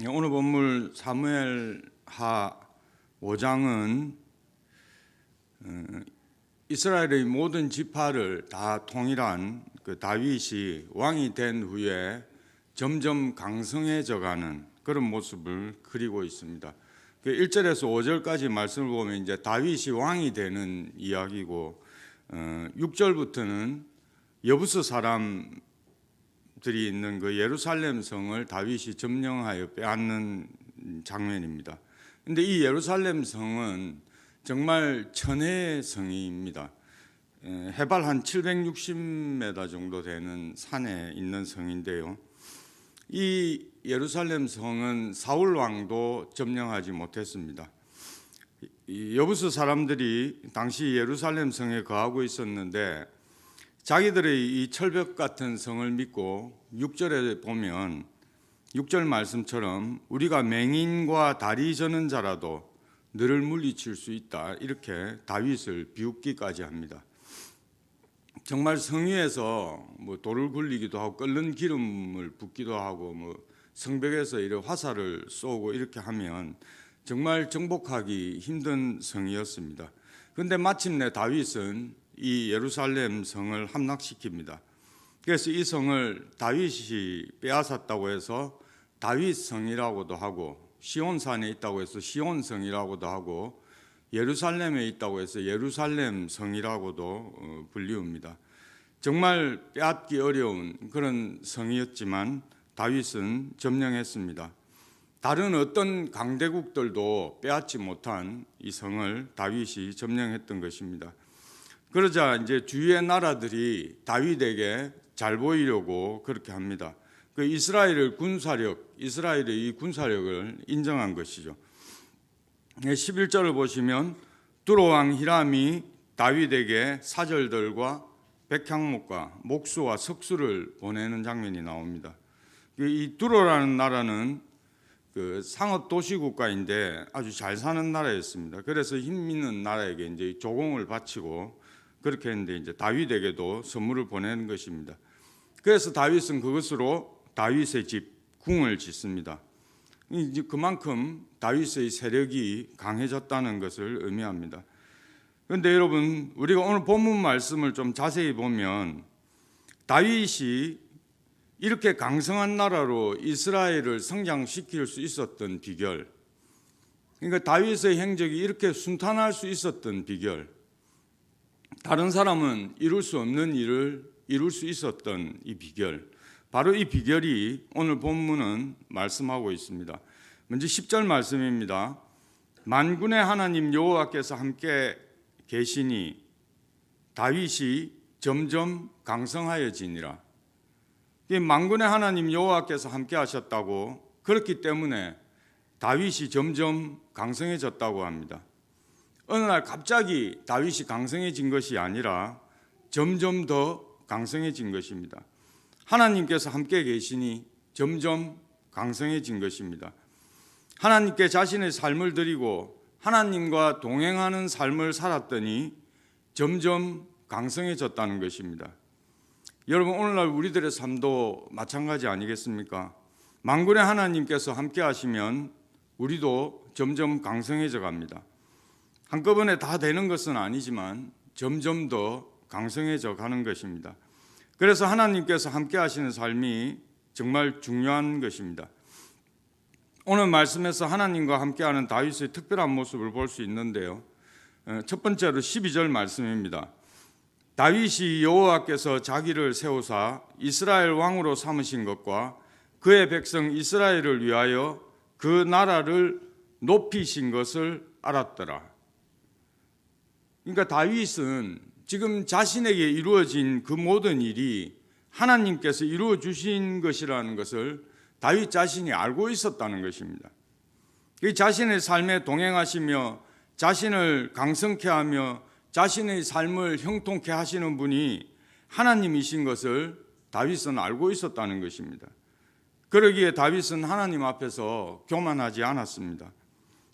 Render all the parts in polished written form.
오늘 본문 사무엘하 5장은 이스라엘의 모든 지파를 다 통일한 그 다윗이 왕이 된 후에 점점 강성해져가는 그런 모습을 그리고 있습니다. 1절에서 5절까지 말씀을 보면 이제 다윗이 왕이 되는 이야기고 6절부터는 여부스 사람들이 있는 그 예루살렘 성을 다윗이 점령하여 빼앗는 장면입니다. 그런데 이 예루살렘 성은 정말 천혜의 성입니다. 해발 한 760m 정도 되는 산에 있는 성인데요. 이 예루살렘 성은 사울 왕도 점령하지 못했습니다. 여부스 사람들이 당시 예루살렘 성에 거하고 있었는데 자기들의 이 철벽 같은 성을 믿고 6절에 보면 6절 말씀처럼 우리가 맹인과 다리 저는 자라도 너를 물리칠 수 있다, 이렇게 다윗을 비웃기까지 합니다. 정말 성 위에서 돌을 굴리기도 하고 끓는 기름을 붓기도 하고 성벽에서 이렇게 화살을 쏘고 이렇게 하면 정말 정복하기 힘든 성이었습니다. 그런데 마침내 다윗은 이 예루살렘 성을 함락시킵니다. 그래서 이 성을 다윗이 빼앗았다고 해서 다윗성이라고도 하고, 시온산에 있다고 해서 시온성이라고도 하고, 예루살렘에 있다고 해서 예루살렘 성이라고도 불리웁니다. 정말 빼앗기 어려운 그런 성이었지만 다윗은 점령했습니다. 다른 어떤 강대국들도 빼앗지 못한 이 성을 다윗이 점령했던 것입니다. 그러자 이제 주위의 나라들이 다윗에게 잘 보이려고 그렇게 합니다. 그 이스라엘의 이 군사력을 인정한 것이죠. 11절을 보시면 두로 왕 히람이 다윗에게 사절들과 백향목과 목수와 석수를 보내는 장면이 나옵니다. 이 두로라는 나라는 그 상업 도시 국가인데 아주 잘 사는 나라였습니다. 그래서 힘 있는 나라에게 이제 조공을 바치고 그렇게 했는데 이제 다윗에게도 선물을 보내는 것입니다. 그래서 다윗은 그것으로 다윗의 집 궁을 짓습니다. 이제 그만큼 다윗의 세력이 강해졌다는 것을 의미합니다. 그런데 여러분, 우리가 오늘 본문 말씀을 좀 자세히 보면 다윗이 이렇게 강성한 나라로 이스라엘을 성장시킬 수 있었던 비결, 그러니까 다윗의 행적이 이렇게 순탄할 수 있었던 비결, 다른 사람은 이룰 수 없는 일을 이룰 수 있었던 이 비결, 바로 이 비결이 오늘 본문은 말씀하고 있습니다. 먼저 10절 말씀입니다. 만군의 하나님 여호와께서 함께 계시니 다윗이 점점 강성하여지니라. 만군의 하나님 여호와께서 함께 하셨다고, 그렇기 때문에 다윗이 점점 강성해졌다고 합니다. 어느 날 갑자기 다윗이 강성해진 것이 아니라 점점 더 강성해진 것입니다. 하나님께서 함께 계시니 점점 강성해진 것입니다. 하나님께 자신의 삶을 드리고 하나님과 동행하는 삶을 살았더니 점점 강성해졌다는 것입니다. 여러분, 오늘날 우리들의 삶도 마찬가지 아니겠습니까? 만군의 하나님께서 함께 하시면 우리도 점점 강성해져 갑니다. 한꺼번에 다 되는 것은 아니지만 점점 더 강성해져 가는 것입니다. 그래서 하나님께서 함께 하시는 삶이 정말 중요한 것입니다. 오늘 말씀에서 하나님과 함께하는 다윗의 특별한 모습을 볼 수 있는데요. 첫 번째로 12절 말씀입니다. 다윗이 여호와께서 자기를 세우사 이스라엘 왕으로 삼으신 것과 그의 백성 이스라엘을 위하여 그 나라를 높이신 것을 알았더라. 그러니까 다윗은 지금 자신에게 이루어진 그 모든 일이 하나님께서 이루어 주신 것이라는 것을 다윗 자신이 알고 있었다는 것입니다. 자신의 삶에 동행하시며 자신을 강성케 하며 자신의 삶을 형통케 하시는 분이 하나님이신 것을 다윗은 알고 있었다는 것입니다. 그러기에 다윗은 하나님 앞에서 교만하지 않았습니다.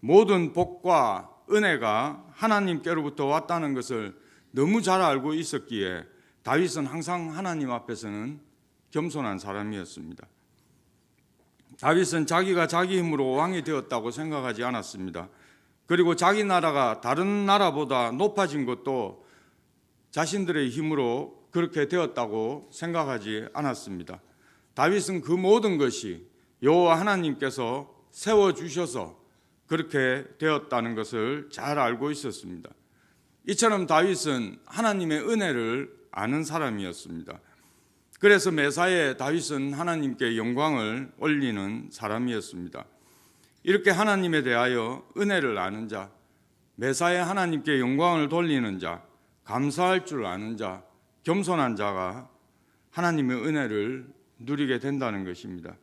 모든 복과 은혜가 하나님께로부터 왔다는 것을 너무 잘 알고 있었기에 다윗은 항상 하나님 앞에서는 겸손한 사람이었습니다. 다윗은 자기가 자기 힘으로 왕이 되었다고 생각하지 않았습니다. 그리고 자기 나라가 다른 나라보다 높아진 것도 자신들의 힘으로 그렇게 되었다고 생각하지 않았습니다. 다윗은 그 모든 것이 여호와 하나님께서 세워주셔서 그렇게 되었다는 것을 잘 알고 있었습니다. 이처럼 다윗은 하나님의 은혜를 아는 사람이었습니다. 그래서 매사에 다윗은 하나님께 영광을 올리는 사람이었습니다. 이렇게 하나님에 대하여 은혜를 아는 자, 매사에 하나님께 영광을 돌리는 자, 감사할 줄 아는 자, 겸손한 자가 하나님의 은혜를 누리게 된다는 것입니다.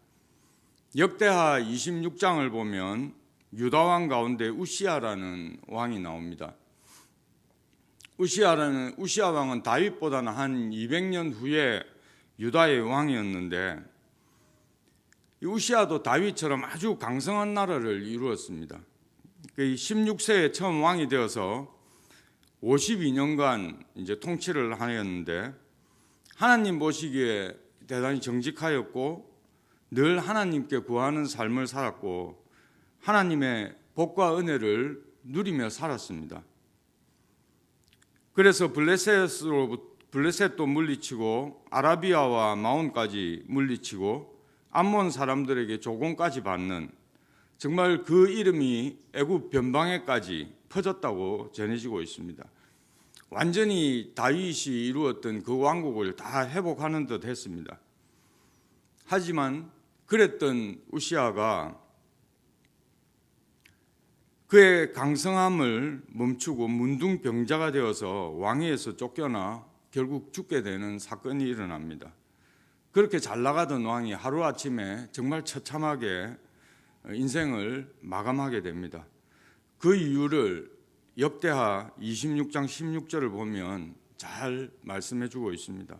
역대하 26장을 보면 유다 왕 가운데 우시아라는 왕이 나옵니다. 우시아 왕은 다윗보다는 한 200년 후에 유다의 왕이었는데, 이 우시아도 다윗처럼 아주 강성한 나라를 이루었습니다. 16세에 처음 왕이 되어서 52년간 이제 통치를 하였는데, 하나님 보시기에 대단히 정직하였고 늘 하나님께 구하는 삶을 살았고 하나님의 복과 은혜를 누리며 살았습니다. 그래서 블레셋도 물리치고 아라비아와 마온까지 물리치고 암몬 사람들에게 조공까지 받는, 정말 그 이름이 애굽 변방에까지 퍼졌다고 전해지고 있습니다. 완전히 다윗이 이루었던 그 왕국을 다 회복하는 듯 했습니다. 하지만 그랬던 우시아가 그의 강성함을 멈추고 문둥병자가 되어서 왕위에서 쫓겨나 결국 죽게 되는 사건이 일어납니다. 그렇게 잘 나가던 왕이 하루아침에 정말 처참하게 인생을 마감하게 됩니다. 그 이유를 역대하 26장 16절을 보면 잘 말씀해 주고 있습니다.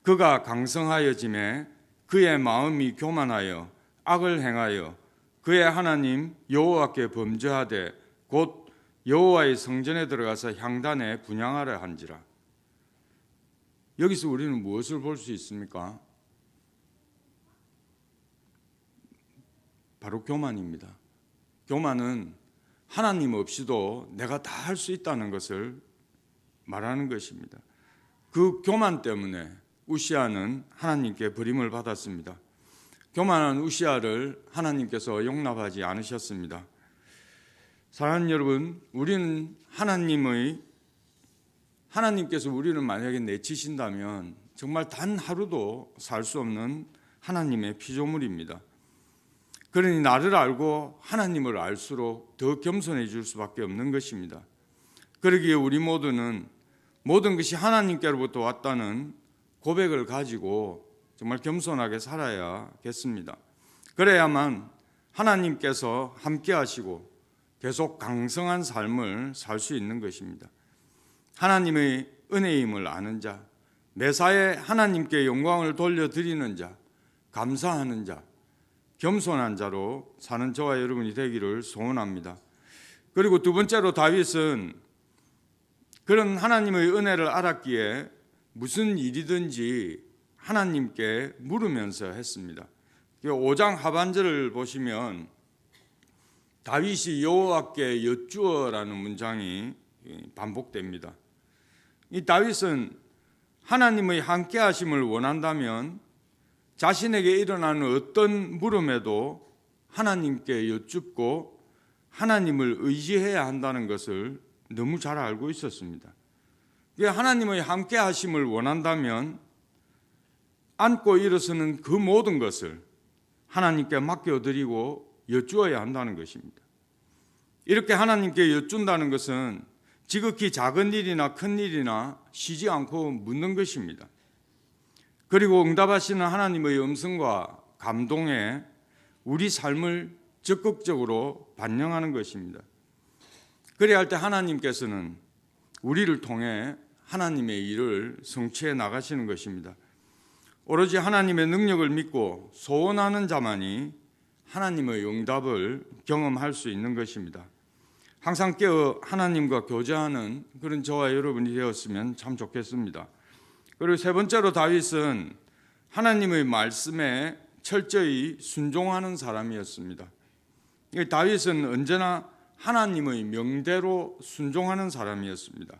그가 강성하여짐에 그의 마음이 교만하여 악을 행하여 그의 하나님 여호와께 범죄하되 곧 여호와의 성전에 들어가서 향단에 분향하려 한지라. 여기서 우리는 무엇을 볼 수 있습니까? 바로 교만입니다. 교만은 하나님 없이도 내가 다 할 수 있다는 것을 말하는 것입니다. 그 교만 때문에 우시아는 하나님께 버림을 받았습니다. 교만한 우시아를 하나님께서 용납하지 않으셨습니다. 사랑하는 여러분, 우리는 하나님께서 우리를 만약에 내치신다면 정말 단 하루도 살 수 없는 하나님의 피조물입니다. 그러니 나를 알고 하나님을 알수록 더 겸손해질 수밖에 없는 것입니다. 그러기에 우리 모두는 모든 것이 하나님께로부터 왔다는 고백을 가지고 정말 겸손하게 살아야겠습니다. 그래야만 하나님께서 함께 하시고 계속 강성한 삶을 살 수 있는 것입니다. 하나님의 은혜임을 아는 자, 매사에 하나님께 영광을 돌려드리는 자, 감사하는 자, 겸손한 자로 사는 저와 여러분이 되기를 소원합니다. 그리고 두 번째로 다윗은 그런 하나님의 은혜를 알았기에 무슨 일이든지 하나님께 물으면서 했습니다. 5장 하반절을 보시면 다윗이 여호와께 여쭈어라는 문장이 반복됩니다. 이 다윗은 하나님의 함께 하심을 원한다면 자신에게 일어나는 어떤 물음에도 하나님께 여쭙고 하나님을 의지해야 한다는 것을 너무 잘 알고 있었습니다. 하나님의 함께 하심을 원한다면 안고 일어서는 그 모든 것을 하나님께 맡겨드리고 여쭈어야 한다는 것입니다. 이렇게 하나님께 여쭌다는 것은 지극히 작은 일이나 큰 일이나 쉬지 않고 묻는 것입니다. 그리고 응답하시는 하나님의 음성과 감동에 우리 삶을 적극적으로 반영하는 것입니다. 그래야 할 때 하나님께서는 우리를 통해 하나님의 일을 성취해 나가시는 것입니다. 오로지 하나님의 능력을 믿고 소원하는 자만이 하나님의 응답을 경험할 수 있는 것입니다. 항상 깨어 하나님과 교제하는 그런 저와 여러분이 되었으면 참 좋겠습니다. 그리고 세 번째로 다윗은 하나님의 말씀에 철저히 순종하는 사람이었습니다. 다윗은 언제나 하나님의 명대로 순종하는 사람이었습니다.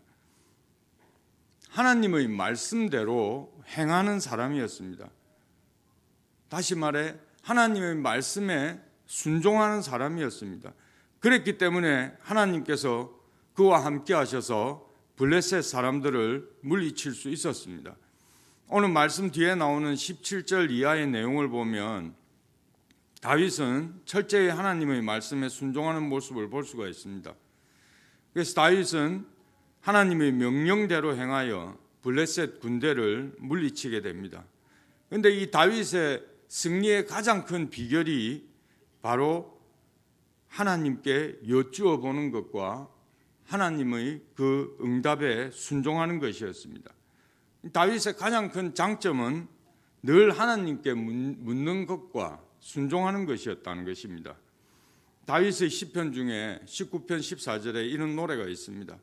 하나님의 말씀대로 행하는 사람이었습니다. 다시 말해 하나님의 말씀에 순종하는 사람이었습니다. 그랬기 때문에 하나님께서 그와 함께 하셔서 블레셋 사람들을 물리칠 수 있었습니다. 오늘 말씀 뒤에 나오는 17절 이하의 내용을 보면 다윗은 철저히 하나님의 말씀에 순종하는 모습을 볼 수가 있습니다. 그래서 다윗은 하나님의 명령대로 행하여 블레셋 군대를 물리치게 됩니다. 그런데 이 다윗의 승리의 가장 큰 비결이 바로 하나님께 여쭈어 보는 것과 하나님의 그 응답에 순종하는 것이었습니다. 다윗의 가장 큰 장점은 늘 하나님께 묻는 것과 순종하는 것이었다는 것입니다. 다윗의 시편 중에 19편 14절에 이런 노래가 있습니다.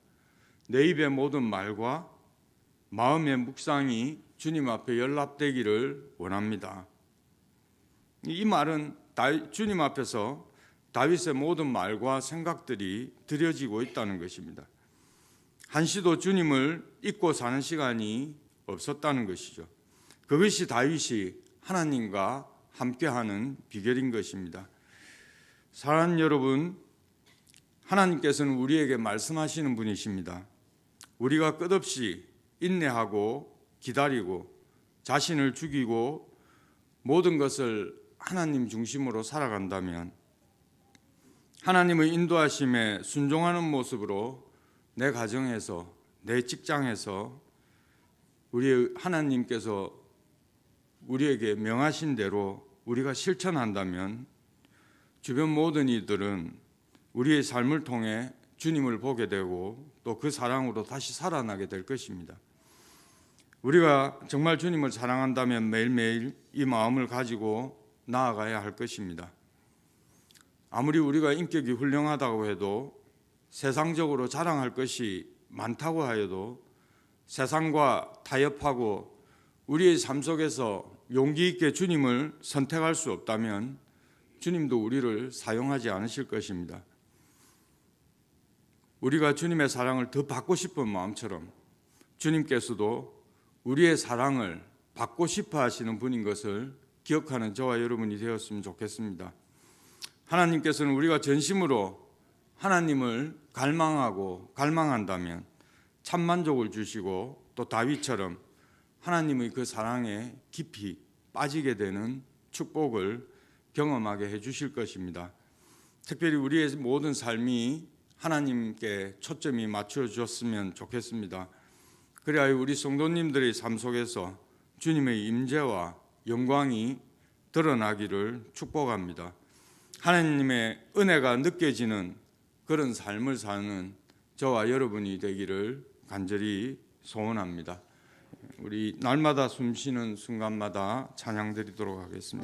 내 입의 모든 말과 마음의 묵상이 주님 앞에 연락되기를 원합니다. 이 말은 주님 앞에서 다윗의 모든 말과 생각들이 드려지고 있다는 것입니다. 한시도 주님을 잊고 사는 시간이 없었다는 것이죠. 그것이 다윗이 하나님과 함께하는 비결인 것입니다. 사랑하는 여러분, 하나님께서는 우리에게 말씀하시는 분이십니다. 우리가 끝없이 인내하고 기다리고 자신을 죽이고 모든 것을 하나님 중심으로 살아간다면 하나님의 인도하심에 순종하는 모습으로 내 가정에서 내 직장에서 우리 하나님께서 우리에게 명하신 대로 우리가 실천한다면 주변 모든 이들은 우리의 삶을 통해 주님을 보게 되고 또 그 사랑으로 다시 살아나게 될 것입니다. 우리가 정말 주님을 사랑한다면 매일매일 이 마음을 가지고 나아가야 할 것입니다. 아무리 우리가 인격이 훌륭하다고 해도 세상적으로 자랑할 것이 많다고 하여도 세상과 타협하고 우리의 삶 속에서 용기 있게 주님을 선택할 수 없다면 주님도 우리를 사용하지 않으실 것입니다. 우리가 주님의 사랑을 더 받고 싶은 마음처럼 주님께서도 우리의 사랑을 받고 싶어 하시는 분인 것을 기억하는 저와 여러분이 되었으면 좋겠습니다. 하나님께서는 우리가 전심으로 하나님을 갈망한다면 참 만족을 주시고 또 다윗처럼 하나님의 그 사랑에 깊이 빠지게 되는 축복을 경험하게 해주실 것입니다. 특별히 우리의 모든 삶이 하나님께 초점이 맞춰졌으면 좋겠습니다. 그래야 우리 성도님들의 삶 속에서 주님의 임재와 영광이 드러나기를 축복합니다. 하나님의 은혜가 느껴지는 그런 삶을 사는 저와 여러분이 되기를 간절히 소원합니다. 우리 날마다 숨쉬는 순간마다 찬양 드리도록 하겠습니다.